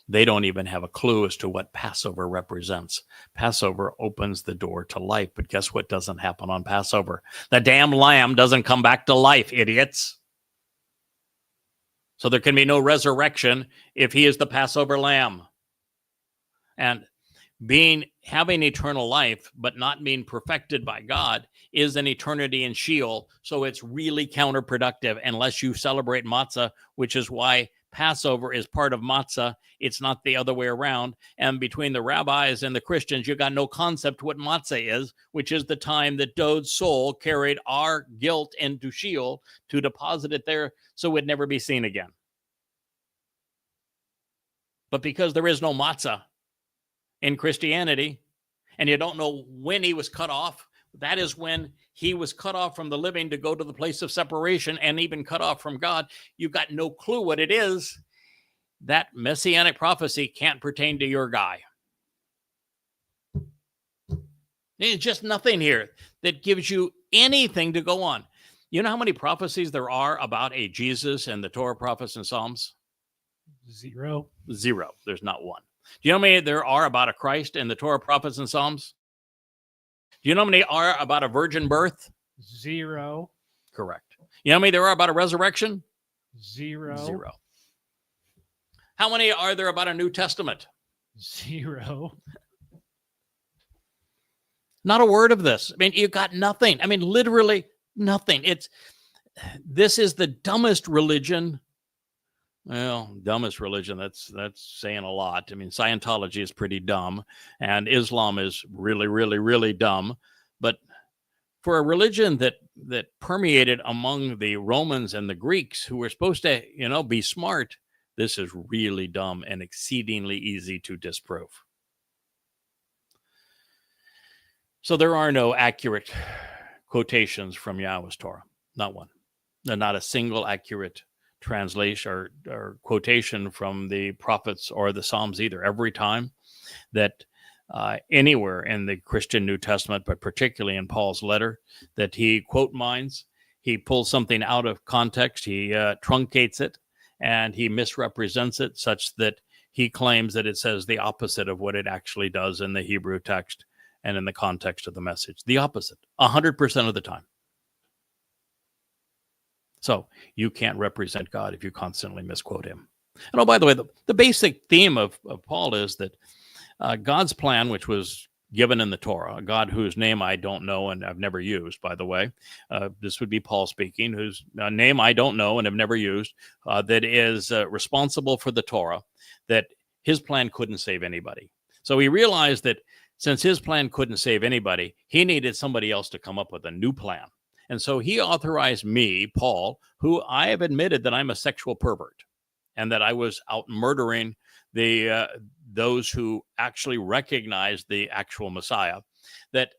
They don't even have a clue as to what Passover represents. Passover opens the door to life, but guess what doesn't happen on Passover? The damn lamb doesn't come back to life, idiots. So there can be no resurrection if he is the Passover lamb. And having eternal life, but not being perfected by God, is an eternity in Sheol. So it's really counterproductive unless you celebrate matzah, which is why Passover is part of matzah. It's not the other way around. And between the rabbis and the Christians, you got no concept what matzah is, which is the time that Dod's soul carried our guilt into Sheol to deposit it there so it would never be seen again. But because there is no matzah in Christianity, and you don't know when he was cut off, that is when he was cut off from the living to go to the place of separation and even cut off from God. You've got no clue what it is. That messianic prophecy can't pertain to your guy. There's just nothing here that gives you anything to go on. You know how many prophecies there are about a Jesus and the Torah, prophets, and Psalms? Zero. There's not one. Do you know how many there are about a Christ in the Torah, prophets, and Psalms? Do you know how many are about a virgin birth? Zero. Correct. You know how many there are about a resurrection? Zero. How many are there about a New Testament? Zero. Not a word of this. I mean, you got nothing. I mean, literally nothing. This is the dumbest religion. Well, dumbest religion, that's saying a lot. I mean, Scientology is pretty dumb, and Islam is really, really, really dumb. But for a religion that permeated among the Romans and the Greeks, who were supposed to, be smart, this is really dumb and exceedingly easy to disprove. So there are no accurate quotations from Yahweh's Torah. Not one. Not a single accurate translation or quotation from the prophets or the Psalms either. Every time that anywhere in the Christian New Testament, but particularly in Paul's letter, that he quote mines, he pulls something out of context, he truncates it, and he misrepresents it such that he claims that it says the opposite of what it actually does in the Hebrew text and in the context of the message. The opposite, 100% of the time. So you can't represent God if you constantly misquote him. And by the way, the basic theme of Paul is that God's plan, which was given in the Torah, a God whose name I don't know and I've never used, by the way, this would be Paul speaking, whose name I don't know and have never used, that is responsible for the Torah, that his plan couldn't save anybody. So he realized that since his plan couldn't save anybody, he needed somebody else to come up with a new plan. And so he authorized me, Paul, who I have admitted that I'm a sexual pervert and that I was out murdering those who actually recognized the actual Messiah, that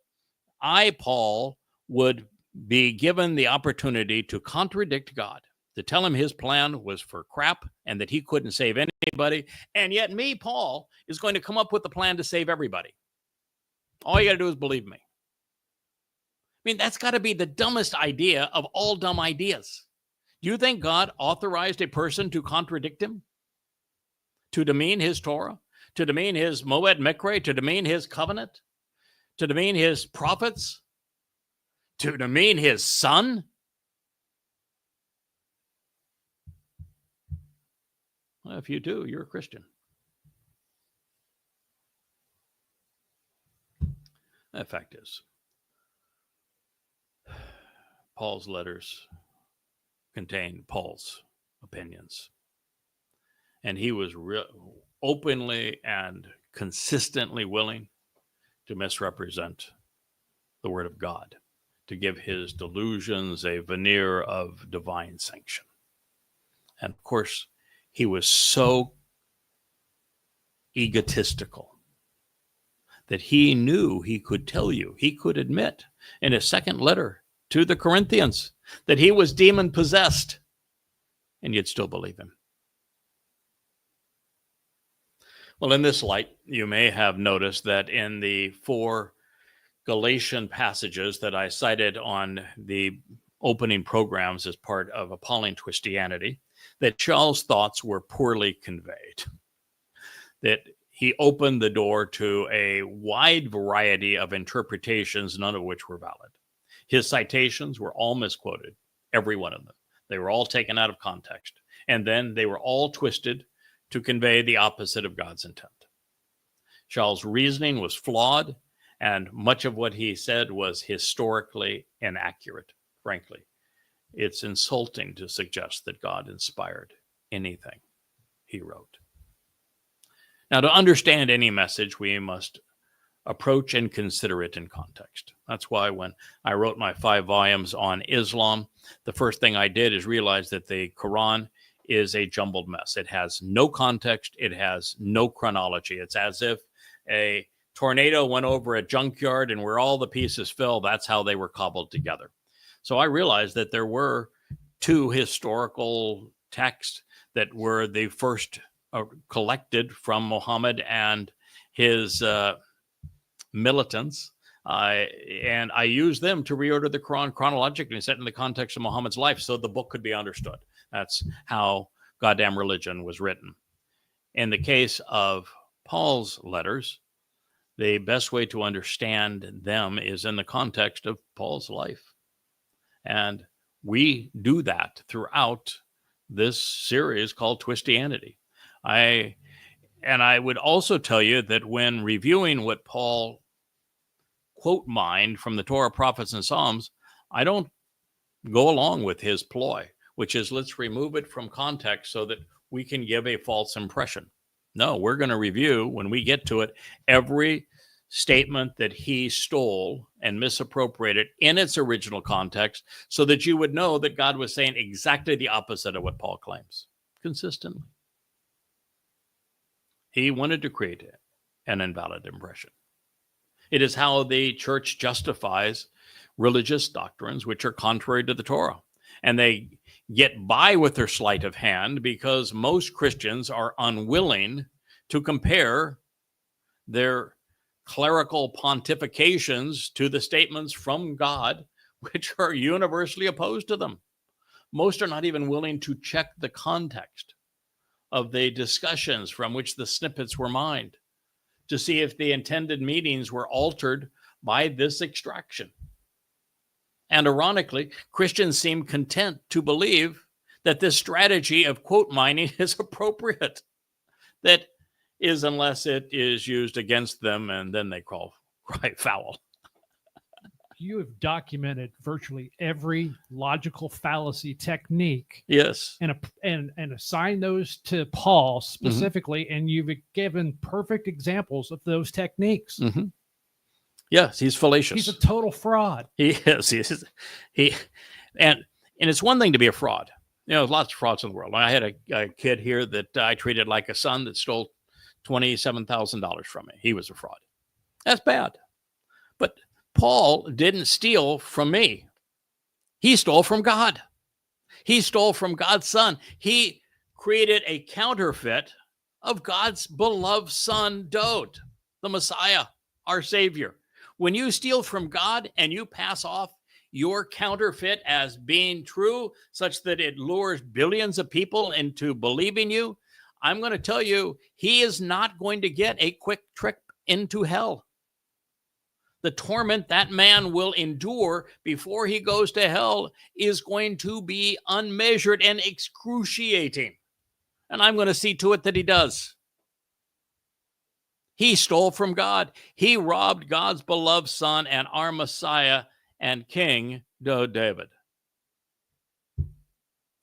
I, Paul, would be given the opportunity to contradict God, to tell him his plan was for crap and that he couldn't save anybody. And yet me, Paul, is going to come up with the plan to save everybody. All you got to do is believe me. I mean, that's got to be the dumbest idea of all dumb ideas. Do you think God authorized a person to contradict him? To demean his Torah? To demean his Moed Mikre? To demean his covenant? To demean his prophets? To demean his son? Well, if you do, you're a Christian. The fact is, Paul's letters contain Paul's opinions. And he was openly and consistently willing to misrepresent the word of God, to give his delusions a veneer of divine sanction. And of course, he was so egotistical that he knew he could tell you, he could admit in his second letter to the Corinthians that he was demon possessed, and you'd still believe him. Well, in this light, you may have noticed that in the 4 Galatian passages that I cited on the opening programs as part of Appalling Twistianity, that Charles' thoughts were poorly conveyed, that he opened the door to a wide variety of interpretations, none of which were valid. His citations were all misquoted, every one of them. They were all taken out of context, and then they were all twisted to convey the opposite of God's intent. Charles' reasoning was flawed, and much of what he said was historically inaccurate, frankly. It's insulting to suggest that God inspired anything he wrote. Now, to understand any message, we must approach and consider it in context. That's why when I wrote my 5 volumes on Islam, the first thing I did is realize that the Quran is a jumbled mess. It has no context. It has no chronology. It's as if a tornado went over a junkyard, and where all the pieces fell, that's how they were cobbled together. So I realized that there were 2 historical texts that were the first collected from Muhammad and his militants, and I used them to reorder the Quran chronologically, set in the context of Muhammad's life, so the book could be understood. That's how goddamn religion was written. In the case of Paul's letters, the best way to understand them is in the context of Paul's life. And we do that throughout this series called Twistianity. I would also tell you that when reviewing what Paul quote mined from the Torah, prophets, and Psalms, I don't go along with his ploy, which is let's remove it from context so that we can give a false impression. No, we're going to review, when we get to it, every statement that he stole and misappropriated in its original context so that you would know that God was saying exactly the opposite of what Paul claims consistently. He wanted to create an invalid impression. It is how the church justifies religious doctrines which are contrary to the Torah. And they get by with their sleight of hand because most Christians are unwilling to compare their clerical pontifications to the statements from God, which are universally opposed to them. Most are not even willing to check the context of the discussions from which the snippets were mined to see if the intended meanings were altered by this extraction. And ironically, Christians seem content to believe that this strategy of quote mining is appropriate. That is, unless it is used against them, and then they cry foul. You have documented virtually every logical fallacy technique. Yes. And assigned those to Paul specifically, and you've given perfect examples of those techniques. Mm-hmm. Yes, he's fallacious. He's a total fraud. He is. And it's one thing to be a fraud. You know, there's lots of frauds in the world. I had a kid here that I treated like a son that stole $27,000 from me. He was a fraud. That's bad. But Paul didn't steal from me. He stole from God. He stole from God's son. He created a counterfeit of God's beloved son, Dode, the Messiah, our Savior. When you steal from God and you pass off your counterfeit as being true, such that it lures billions of people into believing you, I'm going to tell you, he is not going to get a quick trip into hell. The torment that man will endure before he goes to hell is going to be unmeasured and excruciating. And I'm going to see to it that he does. He stole from God. He robbed God's beloved son and our Messiah and King, David.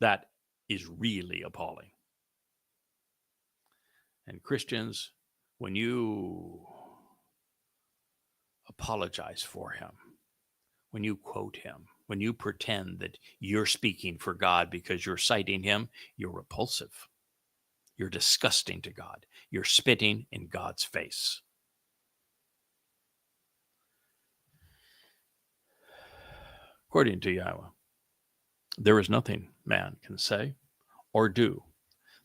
That is really appalling. And Christians, when you apologize for him, when you quote him, when you pretend that you're speaking for God because you're citing him, you're repulsive. You're disgusting to God. You're spitting in God's face. according to Yahweh. There is nothing man can say or do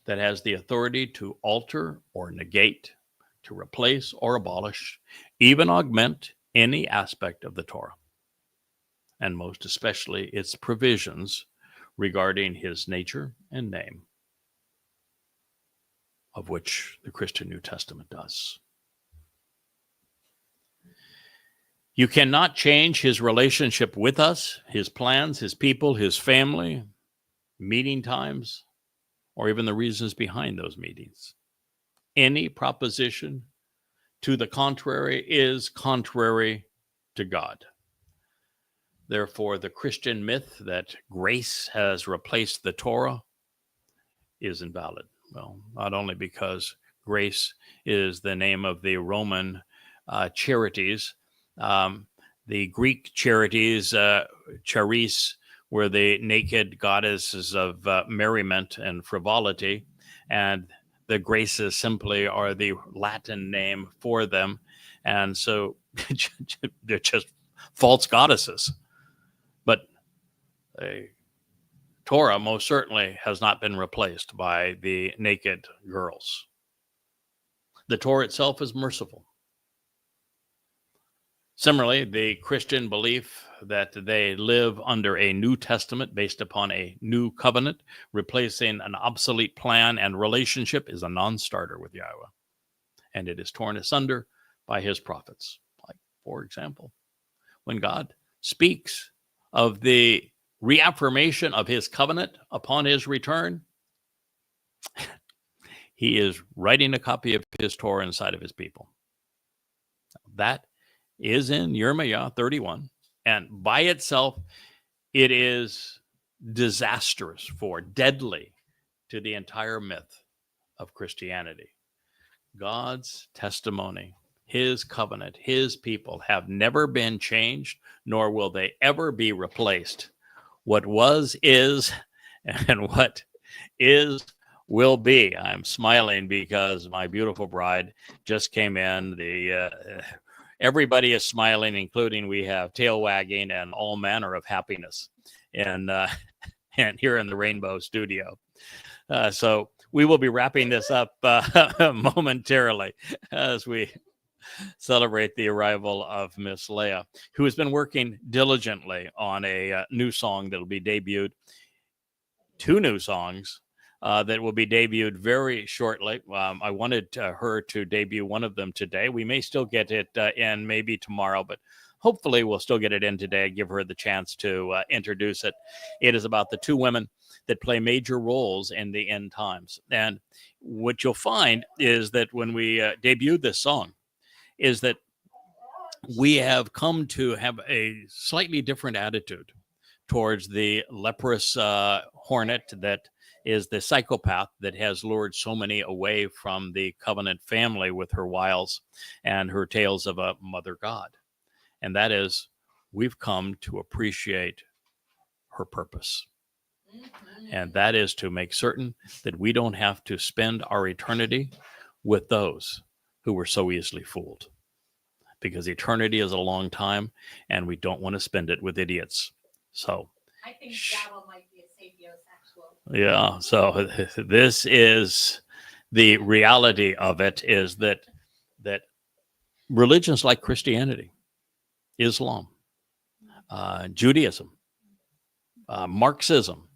that has the authority to alter or negate, to replace or abolish, even augment any aspect of the Torah, and most especially its provisions regarding his nature and name, of which the Christian New Testament does. You cannot change his relationship with us, his plans, his people, his family, meeting times, or even the reasons behind those meetings. Any proposition to the contrary is contrary to God. Therefore, the Christian myth that grace has replaced the Torah is invalid. Well, not only because grace is the name of the Roman charities. The Greek charities, charis, were the naked goddesses of merriment and frivolity, and the graces simply are the Latin name for them. And so they're just false goddesses. But Torah most certainly has not been replaced by the naked girls. The Torah itself is merciful. Similarly, the Christian belief that they live under a New Testament based upon a new covenant, replacing an obsolete plan and relationship, is a non-starter with Yahweh. And it is torn asunder by his prophets. Like, for example, when God speaks of the reaffirmation of his covenant upon his return, he is writing a copy of his Torah inside of his people. That is in Yirmiah 31, and by itself, it is disastrous deadly to the entire myth of Christianity. God's testimony, his covenant, his people have never been changed, nor will they ever be replaced. What was is, and what is will be. I'm smiling because my beautiful bride just came in. Everybody is smiling, including we have tail wagging and all manner of happiness, and here in the Rainbow Studio. So we will be wrapping this up momentarily as we celebrate the arrival of Miss Leah, who has been working diligently on a new song that will be debuted. 2 new songs that will be debuted very shortly. I wanted her to debut one of them today. We may still get it in maybe tomorrow, but hopefully we'll still get it in today. Give her the chance to introduce it. It is about the 2 women that play major roles in the end times. And what you'll find is that when we debuted this song, is that we have come to have a slightly different attitude towards the leprous hornet that is the psychopath that has lured so many away from the covenant family with her wiles and her tales of a mother god. And that is, we've come to appreciate her purpose. And that is to make certain that we don't have to spend our eternity with those who were so easily fooled. Because eternity is a long time, and we don't want to spend it with idiots. So I think Yahweh might be a sapiosexual. Yeah, so this is the reality of it, is that religions like Christianity, Islam, Judaism, Marxism,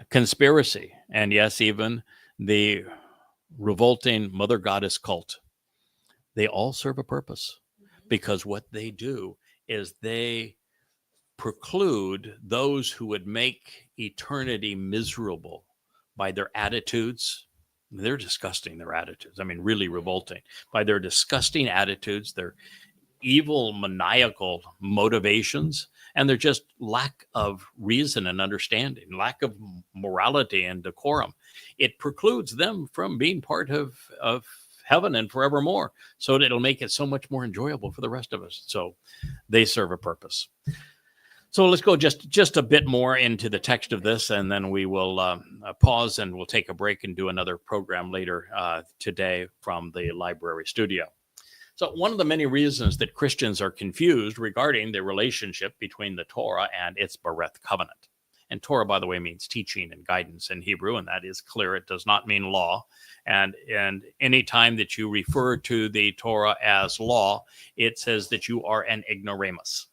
conspiracy, and yes, even the revolting mother goddess cult, they all serve a purpose, because what they do is they preclude those who would make eternity miserable by their attitudes. They're disgusting, their attitudes. I mean, really revolting. By their disgusting attitudes, their evil, maniacal motivations, and their just lack of reason and understanding, lack of morality and decorum. It precludes them from being part of heaven and forevermore. So that it'll make it so much more enjoyable for the rest of us. So they serve a purpose. So let's go just a bit more into the text of this, and then we will pause and we'll take a break and do another program later today from the library studio. So one of the many reasons that Christians are confused regarding the relationship between the Torah and its Bereth covenant. And Torah, by the way, means teaching and guidance in Hebrew, and that is clear. It does not mean law. And any time that you refer to the Torah as law, it says that you are an ignoramus.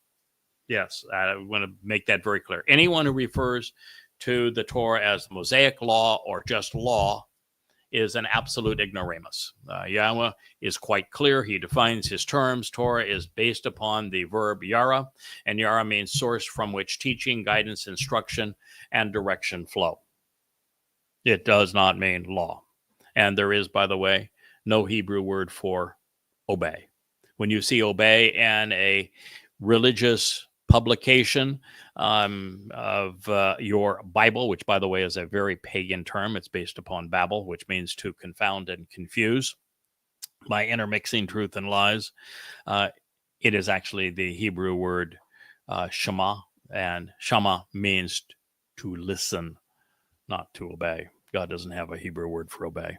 Yes, I want to make that very clear. Anyone who refers to the Torah as Mosaic law or just law is an absolute ignoramus. Yahweh is quite clear. He defines his terms. Torah is based upon the verb yara, and yara means source from which teaching, guidance, instruction, and direction flow. It does not mean law. And there is, by the way, no Hebrew word for obey. When you see obey in a religious publication of your Bible, which, by the way, is a very pagan term. It's based upon Babel, which means to confound and confuse by intermixing truth and lies. It is actually the Hebrew word shema, and shema means to listen, not to obey. God doesn't have a Hebrew word for obey.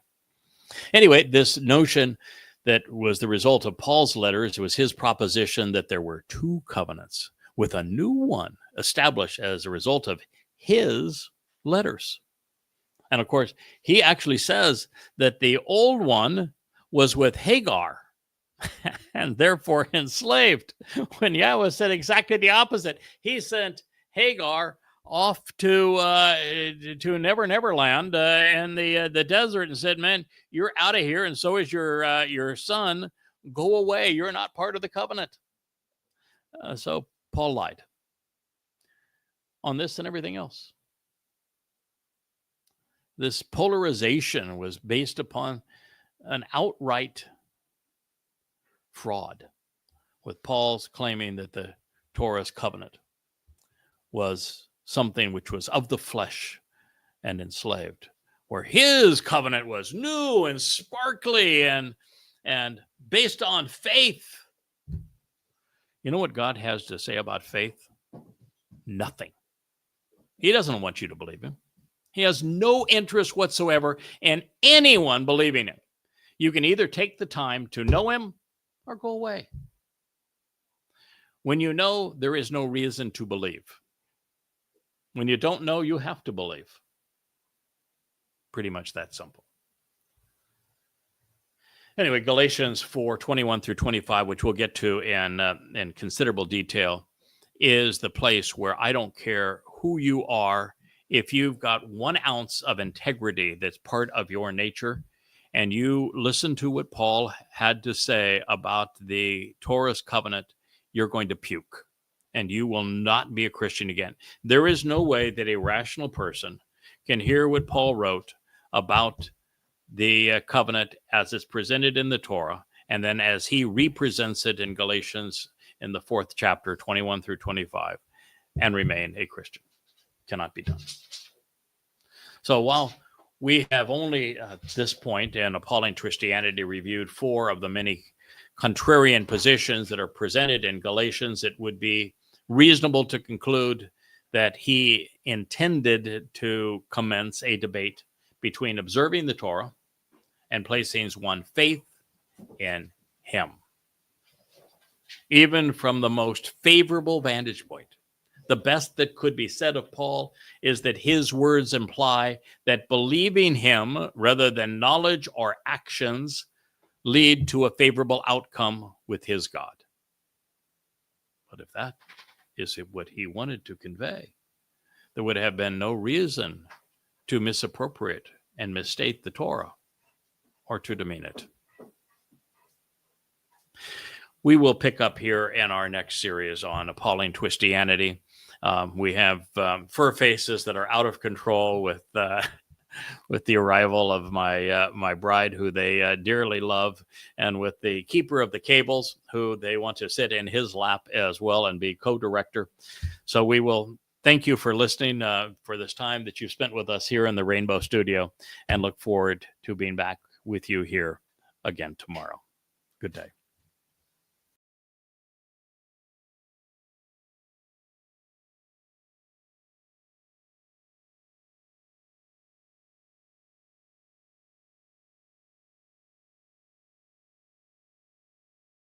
Anyway, this notion that was the result of Paul's letters, it was his proposition that there were two covenants, with a new one established as a result of his letters. And of course, he actually says that the old one was with Hagar and therefore enslaved, when Yahweh said exactly the opposite. He sent Hagar off to Neverland in the desert and said, man, you're out of here, and so is your son. Go away. You're not part of the covenant. So Paul lied on this and everything else. This polarization was based upon an outright fraud, with Paul's claiming that the Torah's covenant was something which was of the flesh and enslaved, where his covenant was new and sparkly and based on faith. You know what God has to say about faith? Nothing. He doesn't want you to believe him. He has no interest whatsoever in anyone believing him. You can either take the time to know him or go away. When you know, there is no reason to believe. When you don't know, you have to believe. Pretty much that simple. Anyway, Galatians 4:21 through 25, which we'll get to in considerable detail, is the place where I don't care who you are. If you've got 1 ounce of integrity that's part of your nature, and you listen to what Paul had to say about the Torah's covenant, you're going to puke, and you will not be a Christian again. There is no way that a rational person can hear what Paul wrote about the covenant as it's presented in the Torah, and then as he represents it in Galatians in the 4th chapter, 21 through 25, and remain a Christian. Cannot be done. So while we have only at this point in Appalling Twistianity reviewed 4 of the many contrarian positions that are presented in Galatians, it would be reasonable to conclude that he intended to commence a debate between observing the Torah and placing one's faith in him. Even from the most favorable vantage point, the best that could be said of Paul is that his words imply that believing him rather than knowledge or actions lead to a favorable outcome with his God. But if that is what he wanted to convey, there would have been no reason to misappropriate and misstate the Torah or to demean it. We will pick up here in our next series on Appalling Twistianity. We have fur faces that are out of control with the arrival of my bride, who they dearly love, and with the keeper of the cables, who they want to sit in his lap as well and be co-director. So we will thank you for listening for this time that you've spent with us here in the Rainbow Studio, and look forward to being back with you here again tomorrow. Good day.